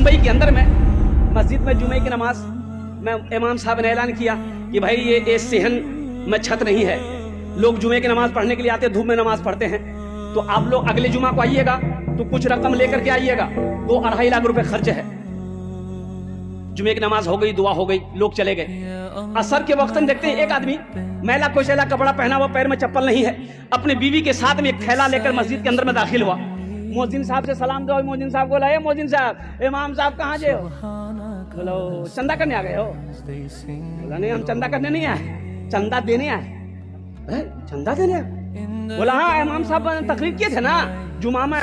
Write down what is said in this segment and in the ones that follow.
मुंबई के अंदर में मस्जिद में जुमे की नमाज में इमाम साहब ने ऐलान किया कि भाई ये सेहन में छत नहीं है, लोग जुमे की नमाज पढ़ने के लिए आते हैं, धूप में नमाज पढ़ते हैं, तो आप लोग अगले जुमा को आइएगा तो कुछ रकम लेकर के आइएगा, 2-2.5 लाख रुपए खर्च है। जुमे की नमाज हो गई, दुआ हो गई, लोग चले गए। असर के वक्त देखते हैं एक आदमी मैला कोशैला कपड़ा पहना हुआ, पैर में चप्पल नहीं है, अपने बीवी के साथ में एक थैला लेकर मस्जिद के अंदर में दाखिल हुआ। मोहजिन साहब से सलाम दो, मोहजिन साहब बोला, ए मोहजिन साहब, इमाम साहब कहाँ गए हो? बोलो चंदा करने आ गए हो? बोला नहीं, हम चंदा करने नहीं आए, चंदा देने आए। चंदा देने आए? बोला हाँ, इमाम साहब तकरीर किए थे ना जुमा में।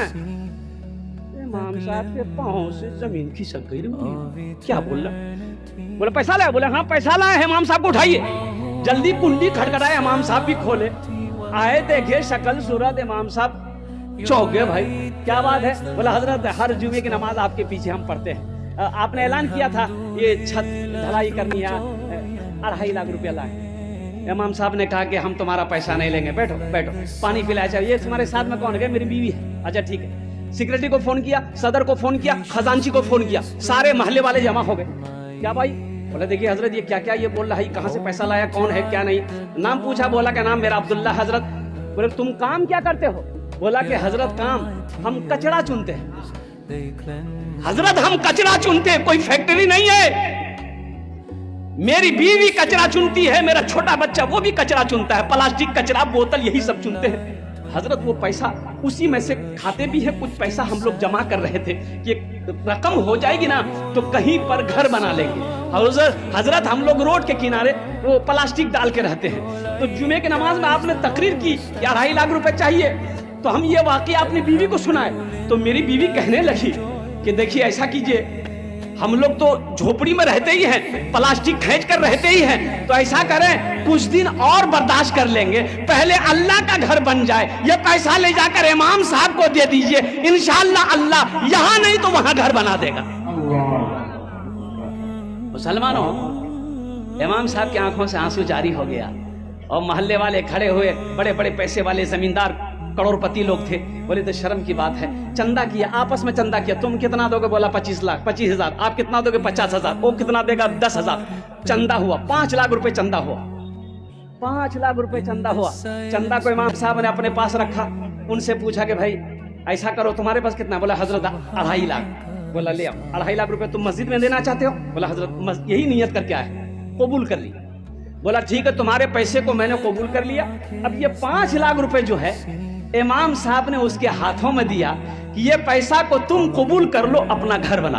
इमाम साहब के पाँव से जमीन खिसक गई। क्या बोल रहा? बोला पैसा लाया? बोले हाँ पैसा लाया, इमाम साहब को उठाइए। जल्दी कुंडी खटखटाए, इमाम साहब भी खोले, आए देखे शक्ल सूरत, इमाम साहब चौंक गए। भाई क्या बात है? बोला हजरत हर जुमे की नमाज आपके पीछे हम पढ़ते हैं, आपने ऐलान किया था ये छत ढलाई करनी है, 2.5 लाख रुपया लाए। इमाम साहब ने कहा कि हम तुम्हारा पैसा नहीं लेंगे, बैठो बैठो, पानी पिलाया चाहिए। तुम्हारे साथ में कौन है? मेरी बीवी है। अच्छा ठीक है। सेक्रेटरी को फोन किया, सदर को फोन किया, खजांची को फोन किया, सारे मोहल्ले वाले जमा हो गए। क्या भाई? बोला देखिए हजरत ये क्या क्या ये बोल रहा है, कहाँ से पैसा लाया, कौन है क्या नहीं। नाम पूछा, बोला क्या नाम मेरा अब्दुल्ला। हजरत बोले तुम काम क्या करते हो? बोला कि हजरत काम हम कचरा चुनते हैं। हजरत हम कचरा चुनते हैं, कोई फैक्ट्री नहीं है। मेरी बीवी कचरा चुनती है, मेरा छोटा बच्चा वो भी कचरा चुनता है, प्लास्टिक कचरा, बोतल, यही सब चुनते हैं। हजरत वो पैसा उसी में से खाते भी है, कुछ पैसा हम लोग जमा कर रहे थे कि रकम हो जाएगी ना तो कहीं पर घर बना लेंगे। हजरत हम लोग रोड के किनारे वो प्लास्टिक डाल के रहते हैं। तो जुमे की नमाज में आपने तकरीर की कि 2.5 लाख रुपए चाहिए, तो हम ये वाकया अपनी बीवी को सुनाए। तो मेरी बीवी कहने लगी कि देखिए ऐसा कीजिए, हम लोग तो झोपड़ी में रहते ही हैं, प्लास्टिक खींच कर रहते ही हैं, तो ऐसा करें कुछ दिन और बर्दाश्त कर लेंगे, पहले अल्लाह का घर बन जाए, ये पैसा ले जाकर इमाम साहब को दे दीजिए, इंशाअल्लाह अल्लाह यहाँ नहीं तो वहां घर बना देगा। मुसलमानों, इमाम साहब की आंखों से आंसू जारी हो गया और मोहल्ले वाले खड़े हुए, बड़े बड़े पैसे वाले जमींदार करोड़पति लोग थे। बोले तो शर्म की बात है, चंदा किया, आपस में चंदा किया, तुम कितना दोगे? बोला 25 लाख, 25,000। आप कितना दोगे? 50,000। वो कितना देगा? 10,000। चंदा हुआ 5 लाख रुपए, चंदा हुआ 5 लाख रुपए चंदा हुआ। चंदा को इमाम साहब ने अपने पास रखा, उनसे पूछा कि भाई ऐसा करो, तुम्हारे पास कितना? बोला हजरत 2.5 लाख। बोला ले आओ, 2.5 लाख रुपए तुम मस्जिद में देना चाहते हो? बोला हजरत यही नियत करके आए, कबूल कर ली। बोला ठीक है, तुम्हारे पैसे को मैंने कबूल कर लिया। अब ये 5 लाख रुपए जो है इमाम साहब ने उसके हाथों में दिया कि ये पैसा को तुम कबूल कर लो, अपना घर बना।